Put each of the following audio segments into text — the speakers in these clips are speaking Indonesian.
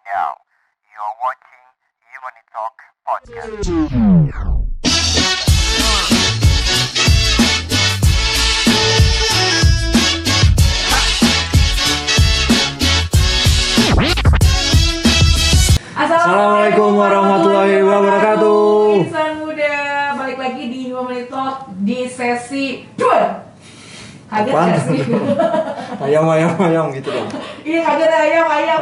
Now, you're watching Human Talk Podcast. Assalamualaikum warahmatullahi wabarakatuh. Insan muda, balik lagi di Human Talk di sesi 2. Kaget Apaan? gak sih? Ayam gitu dong. Iya kaget ayam. Ayam.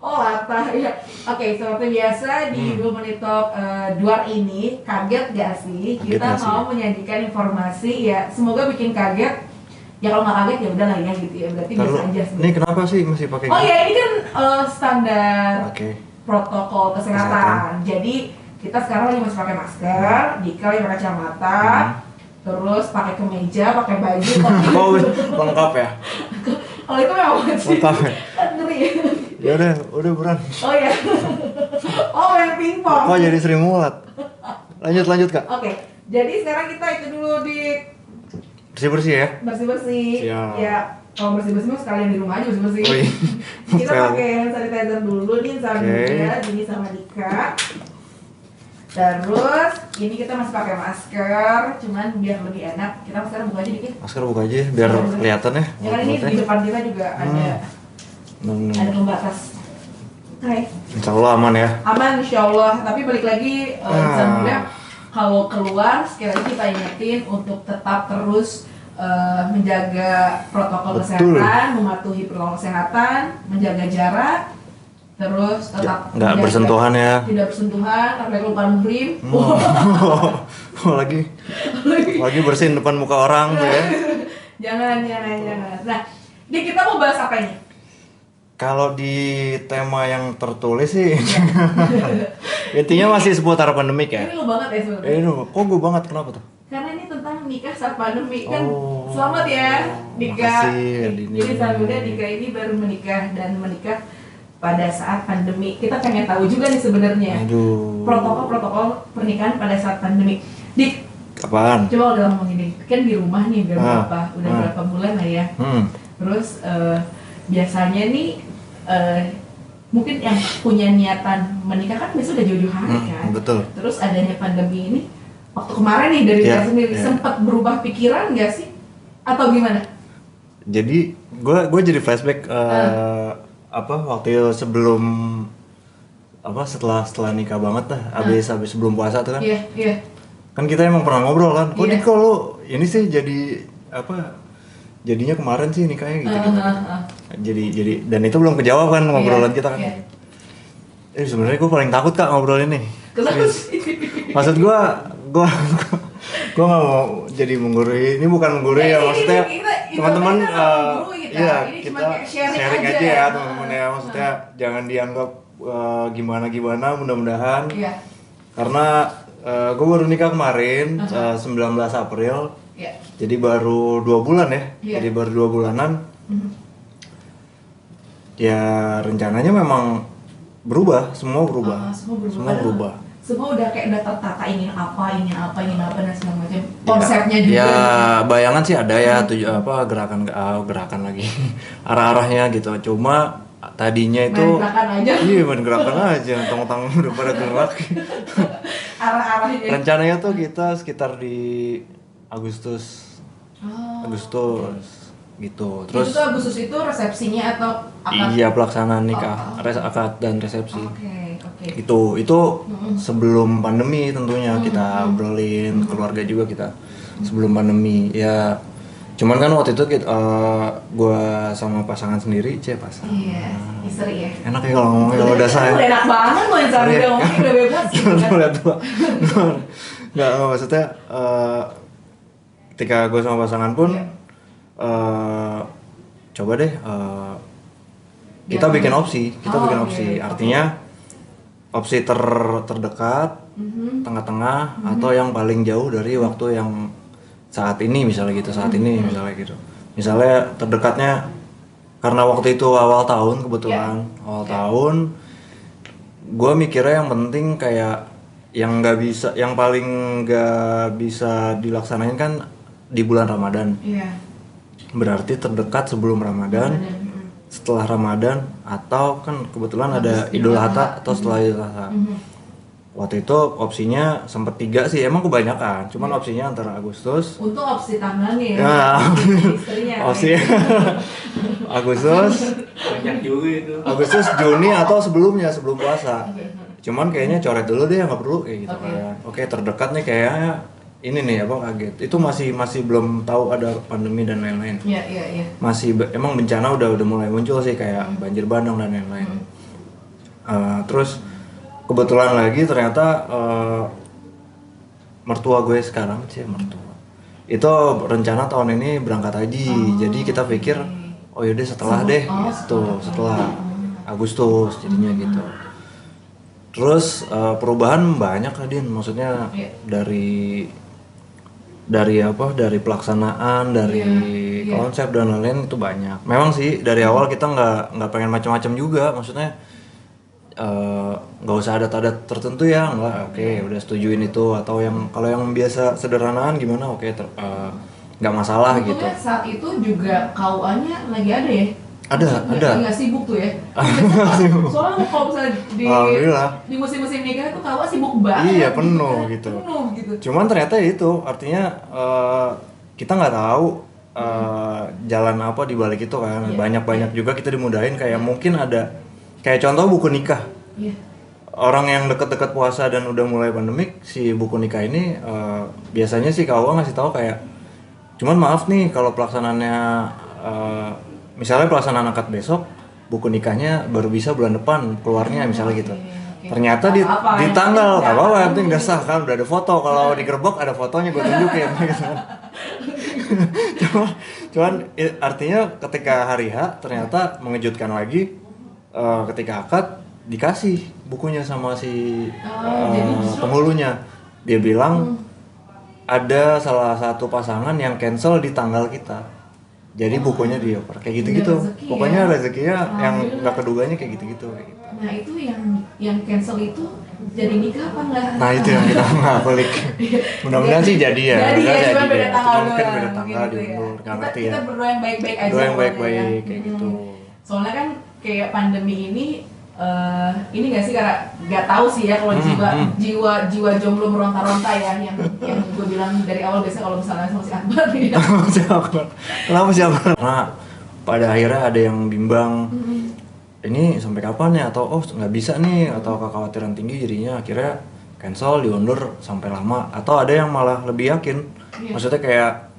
Oh latah ya. Oke, seperti biasa di Human Talk 2 ini kaget gak sih? Kaget Kita gak sih? mau menyajikan informasi ya, semoga bikin kaget. Ya kalau nggak kaget ya udah lah ya gitu ya, berarti biasa aja sih. Ini kenapa sih mesti pakai Oh gitu? ya, ini kan standar Oke. protokol kesehatan. Jadi kita sekarang lagi masih pakai masker, Dika lagi pakai kacamata, terus pakai kemeja, pakai baju. Oh, lengkap ya? Kalau itu memang masih Lengkap ya? kan ngeri. Ya udah buruan. Oh ya. Oh main pingpong. Kok jadi Sri Mulat? Lanjut Kak. Oke. Jadi sekarang kita itu dulu di Bersih ya? bersih-bersih. Siap. Ya. Kalau bersih-bersih mah sekalian di rumah aja bersih-bersih. Oh, iya. Kita Fail. pakai hand sanitizer dulu nih sama Oke. Dika, ini sama Dika. Terus ini kita masih pakai masker, cuman biar lebih enak kita sekarang buka aja dikit. Masker buka aja biar kelihatan ya. Ya kan ini di depan kita juga ada pembatas. Oke. Insya Allah aman ya. Aman insyaallah. Tapi balik lagi insan muda, kalau keluar sekali lagi kita ingetin untuk tetap terus menjaga protokol Betul. kesehatan, mematuhi protokol kesehatan, menjaga jarak, terus tetap Nggak menjaga- bersentuhan ya. tidak bersentuhan, sampai lupa muhrim. lagi bersihin depan muka orang tuh ya. Jangan. Nah, kita mau bahas apa ini? Kalau di tema yang tertulis sih intinya masih seputar pandemik ya. Ini lu banget ya sebenarnya. Kok gue banget kenapa tuh? Karena ini tentang nikah saat pandemi kan. Oh. Selamat ya Dika. Makasih, Dini. Jadi saat muda Dika ini baru menikah dan menikah pada saat pandemi. Kita pengen tahu juga nih sebenarnya Aduh. protokol pernikahan pada saat pandemi. Dik, Apaan? coba udah ngomong ini. Kan di rumah nih udah Ah. berapa bulan lah ya. Terus biasanya nih mungkin yang punya niatan menikah kan biasanya udah jauh-jauh hari kan. Betul. Terus adanya pandemi ini, waktu kemarin nih dari Iya, saya sendiri iya. sempat berubah pikiran nggak sih? Atau gimana? Jadi gue jadi flashback waktu sebelum setelah nikah banget dah, habis sebelum puasa tuh kan. Iya. Kan kita emang pernah ngobrol kan. Kok Iya. Niko lu ini sih jadi jadinya kemarin sih nikahnya gitu. Jadi dan itu belum kejawab kan ngobrolan Iya, kita kan. iya. Sebenarnya gue paling takut Kak ngobrol ini. Kenapa Serius. sih? Maksud gue nggak mau jadi menggurui. Ini bukan menggurui ya, maksudnya teman-teman iya Ini cuma kita kayak sharing sharing aja aja ya. ya teman-teman ya, maksudnya jangan dianggap gimana mudah-mudahan Iya. karena gue baru nikah kemarin 19 April. Iya. Jadi baru 2 bulan ya. Iya. Jadi baru 2 bulanan. Ya rencananya memang berubah, semua berubah. Semua berubah. berubah. Semua udah kayak udah tertata ingin apa dan segala macam. Konsepnya juga. Ya gitu. bayangan sih ada ya gerakan lagi arah-arahnya gitu. Cuma tadinya itu Main gerakan aja. Iya main gerakan aja, tong-tong udah pada gerak. Arah-arahnya. Rencananya tuh kita sekitar di Agustus gitu. Terus Terus itu Agustus itu resepsinya atau akad? iya pelaksanaan nikah, Oh. akad dan resepsi. Oke. Itu sebelum pandemi tentunya kita obrolin keluarga juga kita sebelum pandemi ya. Cuman kan waktu itu gua sama pasangan sendiri, pasangan. Iya, istri ya. Enak ya kalau ngomongnya kalau udah saya. Udah enak banget loh insan Sorry ya. udah ngomong udah bebas gitu Jangan kan. lihat tua. Nggak, maksudnya ketika gue sama pasangan pun Iya. coba deh kita Biar bikin apa? opsi, Oh, opsi. oke. Artinya opsi terdekat, tengah-tengah, atau yang paling jauh dari waktu yang saat ini misalnya gitu, misalnya gitu. Misalnya terdekatnya karena waktu itu awal tahun kebetulan, awal tahun gue mikirnya yang penting kayak yang paling nggak bisa dilaksanain kan di bulan Ramadan. Iya. Berarti terdekat sebelum Ramadan setelah Ramadan atau kan kebetulan ada Idul Adha atau setelah Idul Adha. Waktu itu opsinya sempet 3 sih, emang kebanyakan, cuman opsinya antara Agustus. Untung opsi tanggalnya ya. Ya, Istrinya. opsi Agustus, Banyak juga itu. Agustus, Juni atau sebelum puasa. Cuman kayaknya coret dulu deh, nggak perlu kayak gitu kan. Oke, terdekat nih kayaknya ini nih apa kaget. Itu masih belum tahu ada pandemi dan lain-lain. Iya. Emang bencana udah mulai muncul sih kayak banjir bandang dan lain-lain. Terus kebetulan lagi ternyata mertua gue sekarang mertua itu rencana tahun ini berangkat haji. Jadi kita pikir oh yaudah setelah deh gitu, setelah Agustus jadinya gitu. Terus perubahan banyak lah Din, maksudnya dari pelaksanaan, dari konsep dan lain-lain itu banyak. Memang sih dari awal kita nggak pengen macam-macam juga, maksudnya nggak usah adat-adat tertentu ya, oke, udah setujuin itu, atau yang kalau yang biasa sederhanaan gimana, oke, nggak masalah gitu. Untungnya saat itu juga KUA-nya lagi ada ya? Ada. Nggak sibuk tuh ya? Soalnya kalau misalnya di musim-musim nikah tuh KUA sibuk banget. Iya, penuh gitu. Cuman ternyata itu artinya kita nggak tahu jalan apa di balik itu kan. Banyak juga kita dimudahin, kayak mungkin ada kayak contoh buku nikah. Orang yang deket-deket puasa dan udah mulai pandemik, si buku nikah ini biasanya sih KUA ngasih tahu kayak, cuman maaf nih kalau pelaksanaannya misalnya pelaksanaan akad besok, buku nikahnya baru bisa bulan depan keluarnya misalnya gitu. Ternyata di tanggal nggak apa-apa, yang penting udah sah kan, udah ada foto. Kalau digerebek ada fotonya, gue tunjukin gitu. cuman artinya ketika hari H ternyata mengejutkan lagi. Ketika akad dikasih bukunya sama si penghulunya, dia bilang ada salah satu pasangan yang cancel di tanggal kita, jadi bukunya dioper kayak gitu-gitu. Pokoknya rezekinya yang nggak keduganya kayak gitu-gitu. Nah itu yang cancel itu jadi nikah apa enggak? Nah itu yang kita nggak pelik. Mudah-mudahan sih jadi ya. Jadi ya, cuma beda tanggal doang. Mungkin beda tanggal diundur, nggak ngerti ya. Kita berdoa yang baik-baik aja. Doa yang baik-baik kayak gitu. Soalnya kan kayak pandemi ini nggak sih, karena nggak tahu sih ya kalau jiwa jomblo meronta-ronta ya, yang gue bilang dari awal, biasanya kalau misalnya sama si Akbar nih. Kenapa sih Akbar? Nah pada akhirnya ada yang bimbang. Ini sampai kapan ya, atau nggak bisa nih, atau kekhawatiran tinggi jadinya akhirnya cancel, diundur sampai lama, atau ada yang malah lebih yakin. Maksudnya kayak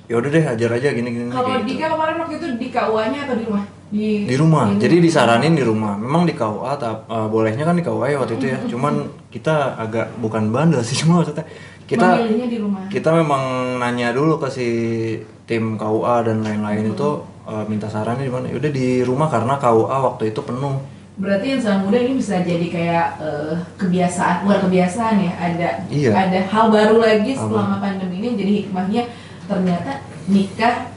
ya udah deh hajar aja gini. Kalau Dika kemarin waktu itu di KUA-nya atau di rumah? Di rumah. Jadi disaranin di rumah. Memang di KUA bolehnya kan di KUA ya waktu itu ya. Cuman kita agak bukan bandel sih, cuma maksudnya memilihnya di rumah. Kita memang nanya dulu ke si tim KUA dan lain-lain itu minta sarannya di mana. Udah di rumah karena KUA waktu itu penuh. Berarti yang Insan Muda ini bisa jadi kayak kebiasaan, bukan kebiasaan ya, ada hal baru lagi selama pandemi ini. Jadi hikmahnya ternyata nikah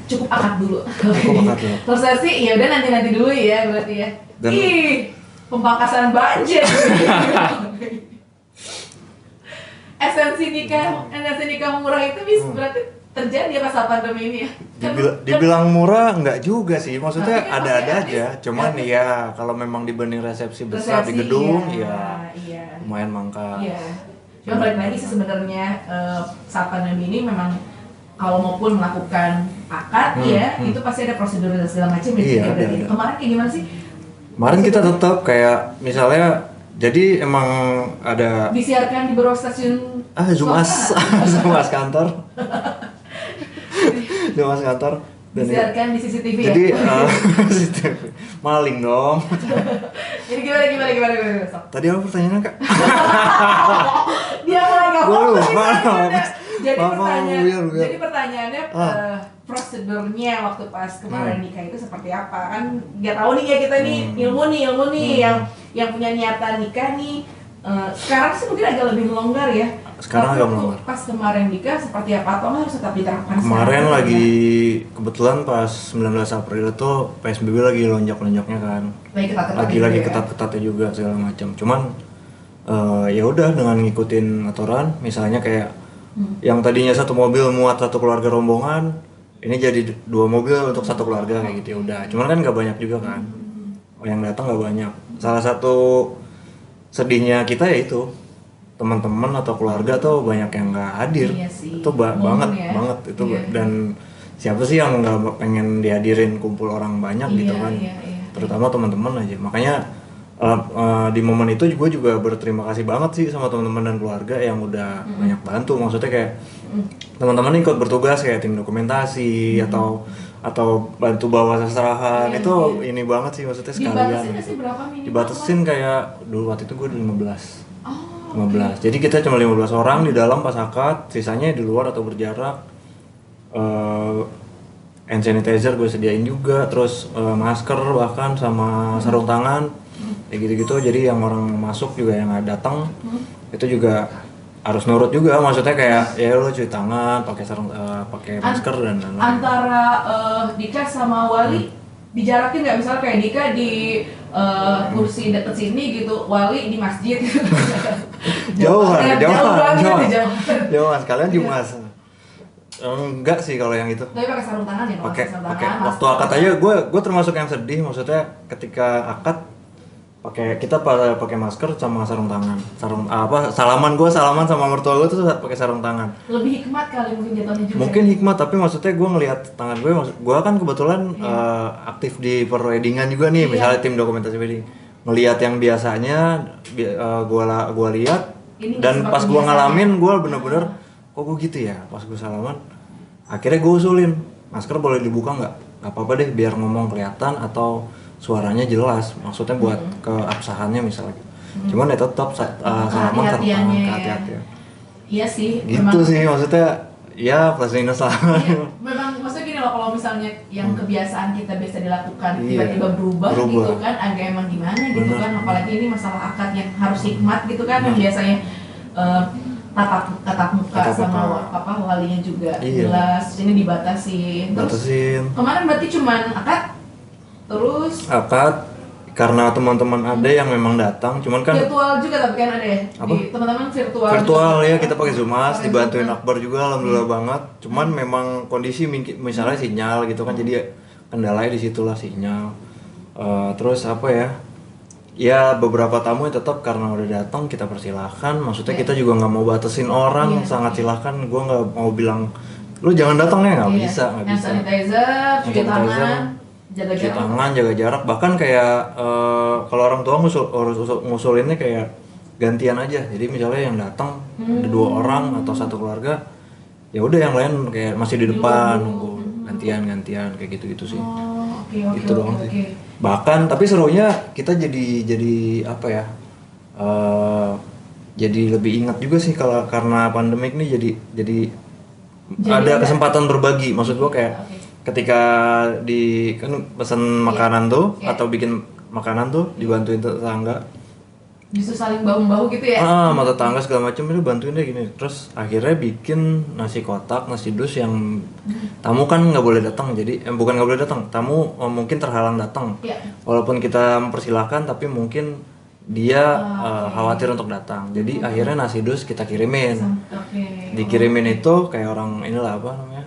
cukup akad dulu. Terus sih ya udah nanti dulu ya berarti ya. Pembangkasan budget. esensi nikah murah itu bisa berarti terjadi pas saat pandemi ini ya. Dibilang murah enggak juga sih, maksudnya ada-ada aja. Cuman ya kalau memang dibanding resepsi besar di gedung iya. Lumayan mangkal. Iya. Cuma balik lagi sih sebenarnya saat pandemi ini memang kalau maupun melakukan akad itu pasti ada prosedur dan segala macam. Iya, ada. Kemarin kayak gimana sih? Kemarin kita tetap kayak misalnya, jadi emang ada disiarkan di beberapa stasiun Zumas kantor. Zumas kantor. Dan disiarkan di CCTV jadi, ya? CCTV. Maling dong. Jadi gimana? Tadi apa pertanyaannya Kak? Dia mulai nggak fokus. Jadi pertanyaannya prosedurnya waktu pas kemarin nikah itu seperti apa? Kan nggak tahu nih ya kita nih ilmu nih yang punya niatan nikah nih. Sekarang sih mungkin agak lebih melonggar ya. Sekarang agak melonggar. Pas kemarin nikah seperti apa, atau harus tetap diterapkan? Kemarin lagi kebetulan pas 19 April itu PSBB lagi lonjak-lonjaknya kan. Lagi ketat-ketatnya juga segala macam. Cuman ya udah dengan ngikutin aturan, misalnya kayak yang tadinya satu mobil muat satu keluarga rombongan, ini jadi 2 mobil untuk satu keluarga kayak gitu ya udah. Cuman kan nggak banyak juga kan. Yang datang nggak banyak. Salah satu sedihnya kita ya itu teman-teman atau keluarga tuh banyak yang nggak hadir. Iya sih. Itu banget ya. banget itu Iya. dan siapa sih yang nggak pengen dihadirin kumpul orang banyak gitu Iya, kan. iya. Terutama teman-teman aja. Makanya di momen itu gue juga berterima kasih banget sih sama teman-teman dan keluarga yang udah banyak bantu. Maksudnya kayak teman-teman ikut bertugas kayak tim dokumentasi atau bantu bawa seserahan. Iya, itu iya. ini banget sih maksudnya sekalian. Dibatasin nggak sih berapa minimal? Dibatasin kayak dulu waktu itu gue 15. Oh, 15. Jadi kita cuma 15 orang di dalam pas akad, sisanya di luar atau berjarak. Hand sanitizer gue sediain juga, terus masker bahkan sama sarung tangan kayak gitu-gitu. Jadi yang orang masuk juga yang nggak datang itu juga harus nurut juga, maksudnya kayak ya lo cuci tangan, pakai sarung, pakai masker dan lain-lain. Antara Dika sama Wali dijarakin nggak, misalnya kayak Dika di kursi deket sini gitu, Wali di masjid gitu. Jauh banget. sekalian Jumas. Enggak sih kalau yang itu. Tapi pakai sarung tangan ya, Pakai sarung tangan. waktu akad aja gue termasuk yang sedih, maksudnya ketika akad kita pakai masker sama sarung tangan, salaman sama mertua gue tuh pakai sarung tangan. Lebih hikmat kali mungkin jatuhnya juga. Mungkin hikmat, tapi maksudnya gue ngelihat tangan gue kan kebetulan aktif di perweddingan juga nih, misalnya tim dokumentasi wedding. Ngelihat yang biasanya gue lihat dan pas gue ngalamin gue bener-bener kok gue gitu ya. Pas gue salaman akhirnya gue usulin masker boleh dibuka nggak apa-apa deh biar ngomong kelihatan atau suaranya jelas, maksudnya buat keabsahannya misalnya. Cuman ya tetap salaman sarung tangan, kehati-hatian. Iya sih. Gitu memang, sih maksudnya ya plus minus lah. Iya, memang maksudnya gini loh, kalau misalnya yang kebiasaan kita biasa dilakukan tiba-tiba berubah gitu kan, agak emang gimana gitu kan, apalagi ini masalah akad yang harus hikmat gitu kan, yang biasanya tatap muka sama walinya juga jelas, ini dibatasin. Kemarin berarti cuman akad karena teman-teman ada yang memang datang, cuman kan virtual juga, tapi kan ada ya di teman-teman virtual ya, kita pakai Zoomas, dibantuin Akbar juga alhamdulillah banget. Cuman memang kondisi misalnya sinyal gitu kan, jadi kendalanya di situlah sinyal. Terus ya beberapa tamu yang tetap karena udah datang kita persilahkan, maksudnya kita juga nggak mau batasin orang, sangat silahkan. Gue nggak mau bilang lu jangan datang ya, nggak bisa. Sanitizer, cuci tangan, jaga jarak. Bahkan kayak kalau orang tua ngusulinnya kayak gantian aja. Jadi misalnya yang datang ada 2 orang atau satu keluarga, ya udah yang lain kayak masih di depan nunggu gantian kayak gitu sih. Gitu doang sih. Bahkan tapi serunya kita jadi apa ya? Jadi lebih ingat juga sih kalau karena pandemik nih jadi ada kesempatan berbagi. Maksud gua kayak ketika kan pesan makanan tuh atau bikin makanan tuh dibantuin tetangga, justru saling bahu-bahu gitu ya, sama tetangga segala macam itu bantuin deh gini. Terus akhirnya bikin nasi kotak, nasi dus yang tamu kan nggak boleh datang, jadi bukan nggak boleh datang, tamu mungkin terhalang datang, walaupun kita mempersilahkan tapi mungkin dia khawatir untuk datang, jadi akhirnya nasi dus kita kirimin. Dikirimin itu kayak orang inilah apa namanya,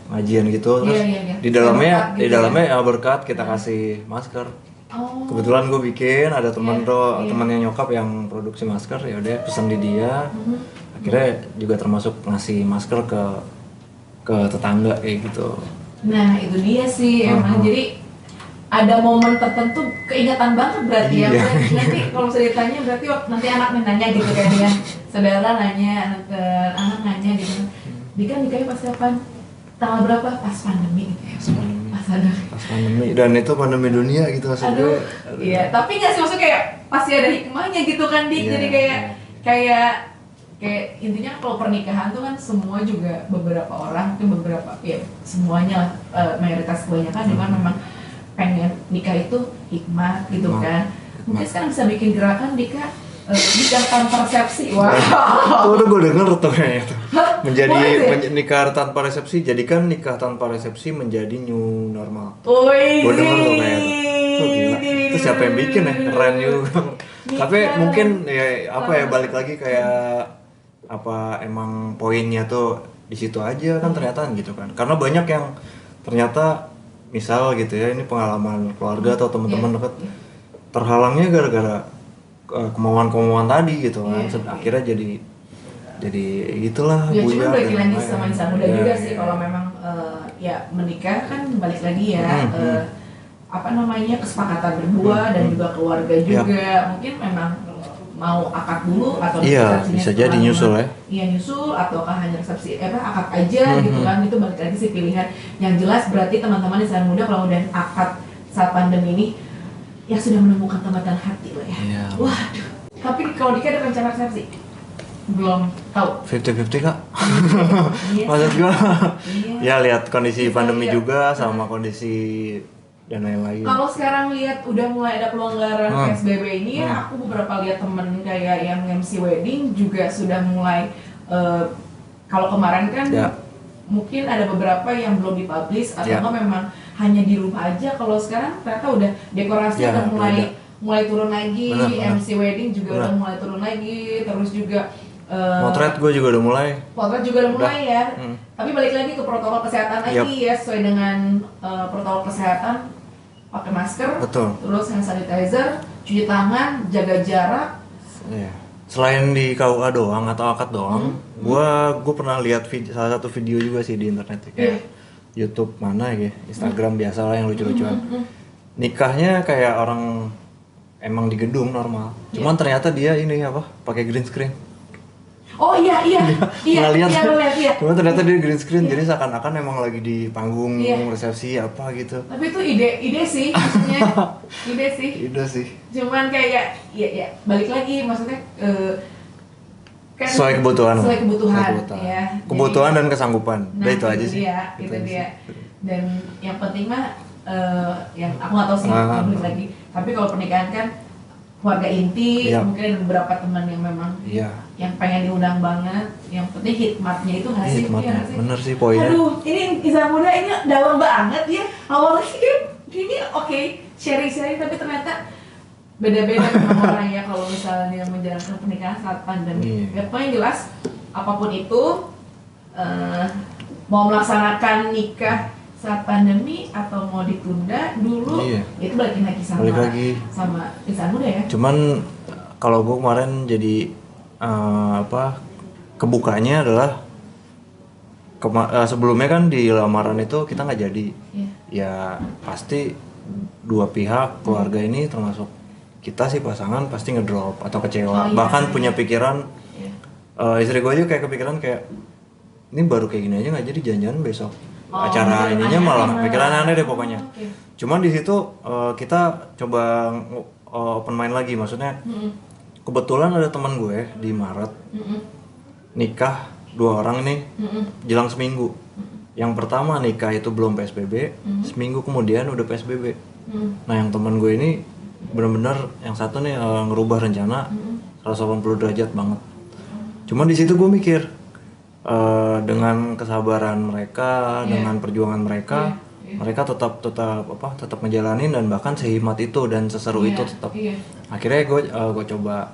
ngajian gitu, terus di dalamnya berkat kita kasih masker. Kebetulan gue bikin, ada temannya nyokap yang produksi masker, ya udah pesan di dia. Akhirnya juga termasuk ngasih masker ke tetangga kayak gitu. Nah itu dia sih emang, jadi ada momen tertentu keingatan banget berarti ya. Nanti kalau bisa ditanya berarti nanti anak nanya gitu kan ya, saudara nanya, anak nanya gitu. Dika nikahnya pas kapan? Tanggal berapa? Pas pandemi gitu ya. Pas pandemi, dan itu pandemi dunia gitu maksudnya. Iya, tapi nggak sih, maksudnya kayak pasti ada hikmahnya gitu kan Dik. Jadi kayak intinya kalau pernikahan tuh kan semua juga beberapa orang tuh ya semuanya mayoritas kebanyakan juga memang pengen nikah itu hikmah gitu kan. Mungkin sekarang bisa bikin gerakan Dika nikah tanpa resepsi. Wow. Tuh udah gue denger tuh kayaknya tuh. Nikah tanpa resepsi, jadikan nikah tanpa resepsi menjadi new normal. Gue denger tuh kayak tuh gila. Itu siapa yang bikin ya? Keren juga. Tapi mungkin ya balik lagi kayak emang poinnya tuh di situ aja kan ternyata gitu kan. Karena banyak yang ternyata misal gitu ya, ini pengalaman keluarga atau teman-teman dekat terhalangnya gara-gara kemauan-kemauan tadi gitu kan. Akhirnya jadi itulah ya cuma buyar balik dan lagi lain-lain. sama insan muda juga sih kalau memang ya menikah kan balik lagi ya apa namanya kesepakatan berdua dan juga keluarga juga mungkin memang mau akad dulu atau bisa jadi nyusul ya. Iya nyusul ataukah hanya resepsi akad aja gitu kan, itu balik lagi sih pilihan. Yang jelas berarti teman-teman insan muda kalau udah akad saat pandemi ini ya sudah menemukan tempatan hati loh ya. Iya. Waduh. Tapi kalau Dika ada rencana resepsi? Belum tahu. 50-50 Kak. Iya. Maksud gua Iya. ya lihat kondisi pandemi Iya. juga sama kondisi dan lain-lain. Kalau sekarang lihat udah mulai ada pelonggaran PSBB ini ya, aku beberapa lihat temen kayak yang MC wedding juga sudah mulai kalau kemarin kan mungkin ada beberapa yang belum dipublish atau enggak memang hanya di rumah aja. Kalau sekarang ternyata udah dekorasi udah mulai turun lagi, MC wedding juga udah mulai turun lagi, terus juga potret gue juga udah mulai. Potret juga udah mulai ya. Tapi balik lagi ke protokol kesehatan lagi ya, sesuai dengan protokol kesehatan, pakai masker, terus hand sanitizer, cuci tangan, jaga jarak. Iya. Selain di KUA doang atau akad doang, gue pernah lihat salah satu video juga sih di internet kayak YouTube mana ya, Instagram biasa lah yang lucu-lucuan. Nikahnya kayak orang emang di gedung normal, cuman ternyata dia ini apa pakai green screen. Oh iya. Cuma ternyata dia green screen, jadi seakan-akan emang lagi di panggung resepsi apa gitu. Tapi itu ide sih, maksudnya ide sih. Cuman kayak ya balik lagi maksudnya kan sesuai kebutuhan ya. Kebutuhan dan kesanggupan. Nah, itu aja sih. Itu dia. Dan yang penting mah yang aku nggak tahu sih balik lagi. Tapi kalau pernikahan kan keluarga inti, mungkin ada beberapa teman yang memang yang pengen diundang banget. Yang penting hikmatnya itu nggak sih? Bener sih poinnya. Aduh, ini insan muda ini dalam banget ya. Awalnya ini oke, sharing tapi ternyata beda-beda memang orang ya kalau misalnya menjalankan pernikahan saat pandemi. Ya pokoknya jelas apapun itu mau melaksanakan nikah saat pandemi atau mau ditunda dulu, itu balikin lagi sama insan muda ya. Cuman kalau gue kemarin jadi kebukanya adalah sebelumnya kan di lamaran itu kita nggak jadi, ya pasti dua pihak keluarga ini termasuk kita sih pasangan pasti ngedrop atau kecewa, bahkan punya pikiran istri gue aja kayak kepikiran kayak ini baru kayak gini aja nggak jadi, jangan-jangan besok acara ininya malah pikiran aneh deh pokoknya. Cuman di situ kita coba open mind lagi, maksudnya kebetulan ada teman gue di Maret nikah 2 orang nih jelang seminggu. Yang pertama nikah itu belum PSBB, seminggu kemudian udah PSBB. Nah yang teman gue ini benar-benar yang satu nih ngerubah rencana 180 derajat banget. Cuman di situ gue mikir dengan kesabaran mereka, dengan perjuangan mereka, mereka tetap ngejalanin dan bahkan sehemat itu dan seseru itu tetap. Akhirnya gue coba,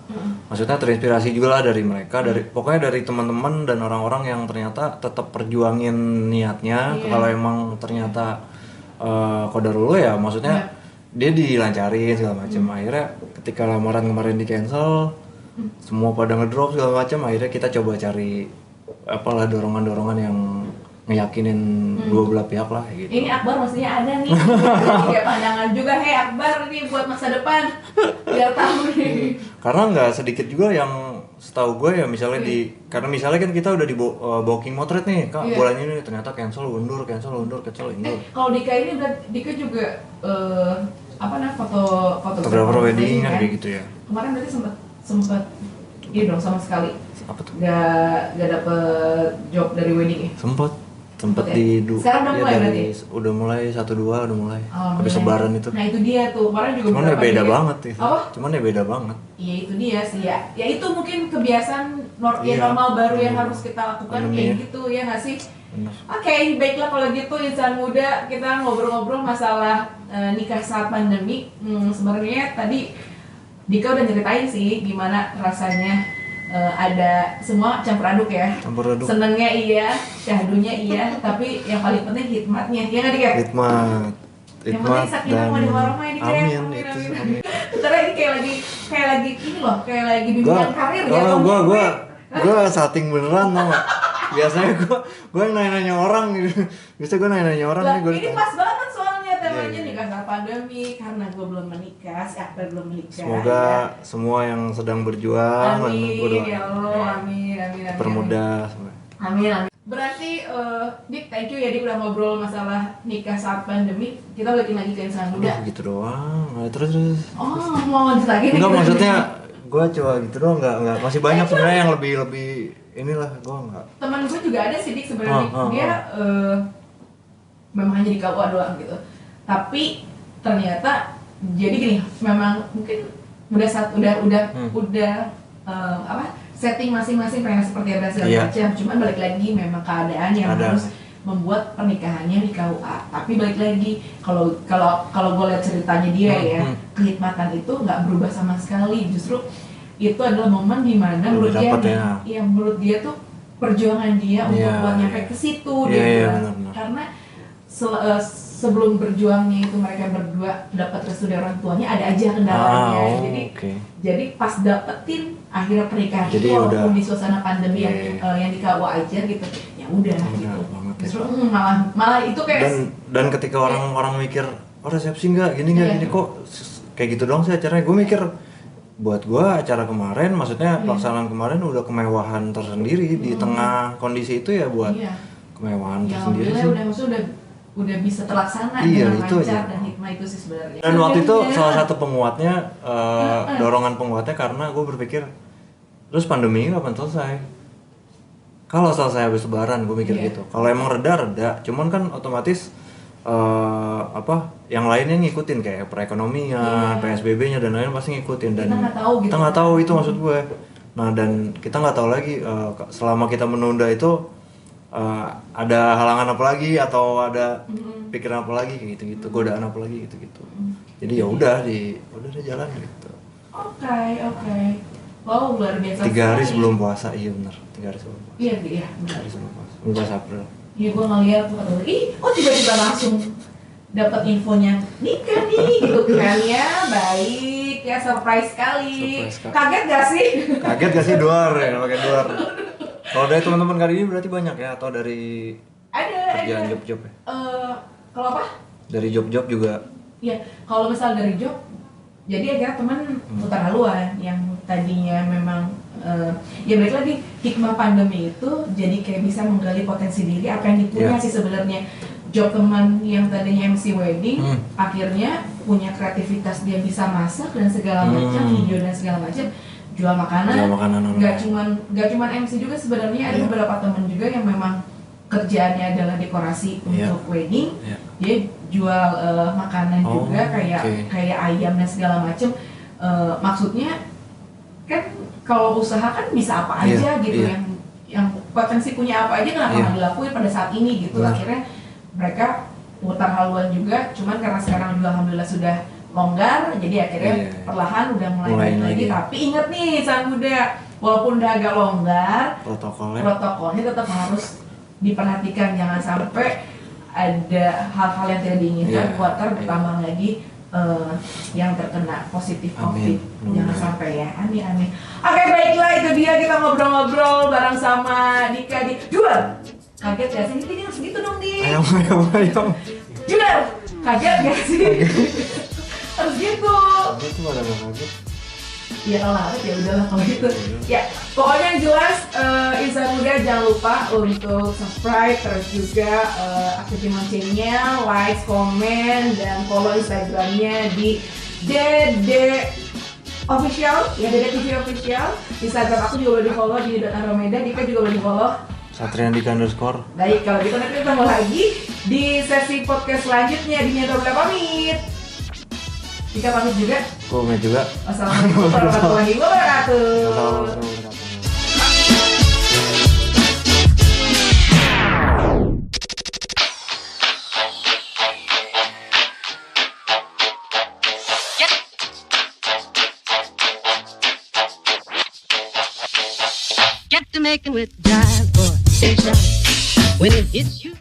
maksudnya terinspirasi juga lah dari mereka, pokoknya dari teman-teman dan orang-orang yang ternyata tetap perjuangin niatnya. Kalau emang ternyata qadarullah ya, maksudnya dia dilancarin segala macam. Akhirnya ketika lamaran kemarin di cancel, semua pada ngedrop segala macam. Akhirnya kita coba cari apalah dorongan-dorongan yang ngeyakinin dua belah pihak lah gitu. Ini Akbar maksudnya ada nih 3 pandangan juga, Akbar nih buat masa depan biar tahu nih. Karena nggak sedikit juga yang setahu gue ya misalnya karena misalnya kan kita udah di booking motret nih Kak, bulan ini ternyata cancel undur. Kalau Dika ini Dika juga fotografer wedding kan kayak gitu ya. Kemarin berarti sempat iya dong sama sekali. Apa tuh? Gak dapet job dari wedding ya? Sempet sekarang udah mulai berarti? Udah mulai 1-2 udah mulai. Habis lebaran itu. Nah itu dia tuh, kemarin juga cuman ya beda banget itu. Cuman ya beda banget. Iya itu dia sih ya. Ya itu mungkin kebiasaan normal baru yang harus kita lakukan kayak gitu ya nggak sih? Oke, baiklah kalau gitu insan muda, kita ngobrol-ngobrol masalah nikah saat pandemi. Sebenarnya tadi Dika udah ceritain sih gimana rasanya ada semua campur aduk ya. Campur aduk. Senengnya iya, syahdunya iya, tapi yang paling penting hikmatnya. Ya nggak Dik? Hikmat. Yang penting sakinah mawaddah warahmah ya Dik. Amin, itu amin. Karena ini kayak lagi ini loh, kayak lagi bimbingan karir ya. Gue setting beneran tau gak? Biasanya gue nanya-nanya orang gitu. Biasanya gue nanya-nanya orang Lah, nih gue. ini pas banget soalnya temanya Iya. nikah saat pandemi karena gue belum menikah, si Akbar belum menikah. Semoga semua yang sedang berjuang Amin, gua doain. ya Allah, amin. Permudah. Amin. Berarti Dik, thank you ya Dik udah ngobrol masalah nikah saat pandemi. Kita balikin lagi ke insan muda. Gitu doang. Nah, terus. Oh, mau lanjut lagi nih? Enggak, maksudnya gue coba gitu doang, enggak masih banyak sebenarnya yang lebih inilah gue enggak. Teman gue juga ada sih Dik sebenarnya. Dia memang hanya di KUA doang gitu. Tapi ternyata jadi gini, memang mungkin udah setting masing-masing pengen seperti apa segala macam. Cuman balik lagi memang keadaan yang harus membuat pernikahannya di KUA. Tapi balik lagi kalau gue lihat ceritanya dia ya, kehikmatan itu nggak berubah sama sekali. Justru itu adalah momen dimana menurut dia tuh perjuangan dia untuk buat nyampe ke situ dia bilang. Karena sebelum berjuangnya itu mereka berdua dapat restu dari orang tuanya, ada aja kendalanya. Jadi pas dapetin akhirnya pernikahan itu walaupun di suasana pandemi yang di KUA aja gitu, ya udah gitu. Justru malah itu kayak dan ketika orang mikir resepsi nggak gini kok kayak gitu dong sih acaranya, gue mikir buat gue acara kemarin, maksudnya pelaksanaan kemarin udah kemewahan tersendiri di tengah kondisi itu ya, buat kemewahan tersendiri sih. Udah bisa terlaksana dengan lancar dan hikmah itu sih sebenarnya. Dan waktu itu salah satu penguatnya, dorongan penguatnya karena gue berpikir, terus pandemi ini kapan selesai? Kalau selesai habis lebaran, gue mikir gitu. Kalau emang reda, cuman kan otomatis yang lainnya ngikutin kayak perekonomian, PSBB-nya dan lain pasti ngikutin, dan kita nggak tahu itu maksud gue. Nah, dan kita nggak tahu lagi selama kita menunda itu ada halangan apa lagi atau ada pikiran apa lagi kayak gitu, godaan apa lagi gitu. Jadi ya udah jalan gitu. Oke. Wow, luar biasa. 3 hari sebelum puasa, iya benar. 3 hari sebelum puasa. Iya. 3 hari sebelum puasa. 15 April. Iya, gue ngeliat tuh kata tiba-tiba langsung dapat infonya nikah nih gitu kan ya, baik ya, surprise sekali. Kaget gak sih? Kaget gak sih, duar ya, pakai duar. Kalau dari teman-teman kali ini berarti banyak ya, atau dari kerjaan job-job ya? Kalau apa? Dari job-job juga. Iya, kalau misal dari job, jadi akhirnya teman putar haluan yang tadinya memang ya balik lagi, hikmah pandemi itu jadi kayak bisa menggali potensi diri apa yang dipunya sih sebenarnya. Job teman yang tadinya MC wedding akhirnya punya kreativitas, dia bisa masak dan segala macam, video dan segala macam, jual makanan nggak cuman MC juga sebenarnya. Ada beberapa teman juga yang memang kerjaannya adalah dekorasi untuk wedding, dia jual makanan juga kayak ayam dan segala macam. Maksudnya kan kalau usaha kan bisa apa aja gitu, yang potensi punya apa aja kenapa nggak dilakuin pada saat ini gitu. Akhirnya mereka putar haluan juga, cuman karena sekarang juga alhamdulillah sudah longgar, jadi akhirnya perlahan udah mulai lagi. Tapi inget nih sang muda, walaupun udah agak longgar, protokolnya tetap harus diperhatikan, jangan sampai ada hal-hal yang tidak diinginkan, kuarter bertambah lagi yang terkena positif COVID. Jangan sampai ya, amin. Oke, baiklah, itu dia kita ngobrol-ngobrol bareng sama Dika di Jual. Kaget gak sih? Ini harus gitu dong, Dik. Ayam. Jual. Kaget gak sih? Harus gitu. Kaget tuh ada nggak kaget? Ya kalau kaget ya udahlah kalau gitu. Ya, pokoknya yang jelas insan muda jangan lupa untuk subscribe, terus juga aktifin loncengnya, like, komen, dan follow Instagramnya di Dede Official, ya Dede TV Official. Instagram aku juga boleh di follow di @aromeda, Dika juga boleh di follow Satriandika _. Baik, kalau gitu nanti ketemu lagi di sesi podcast selanjutnya di Nyata Udah Pamit. Dika pamit juga. Gue juga. Wassalamualaikum warahmatullahi wabarakatuh. Assalamualaikum. making with jive, boy, stay shy. When it hits you.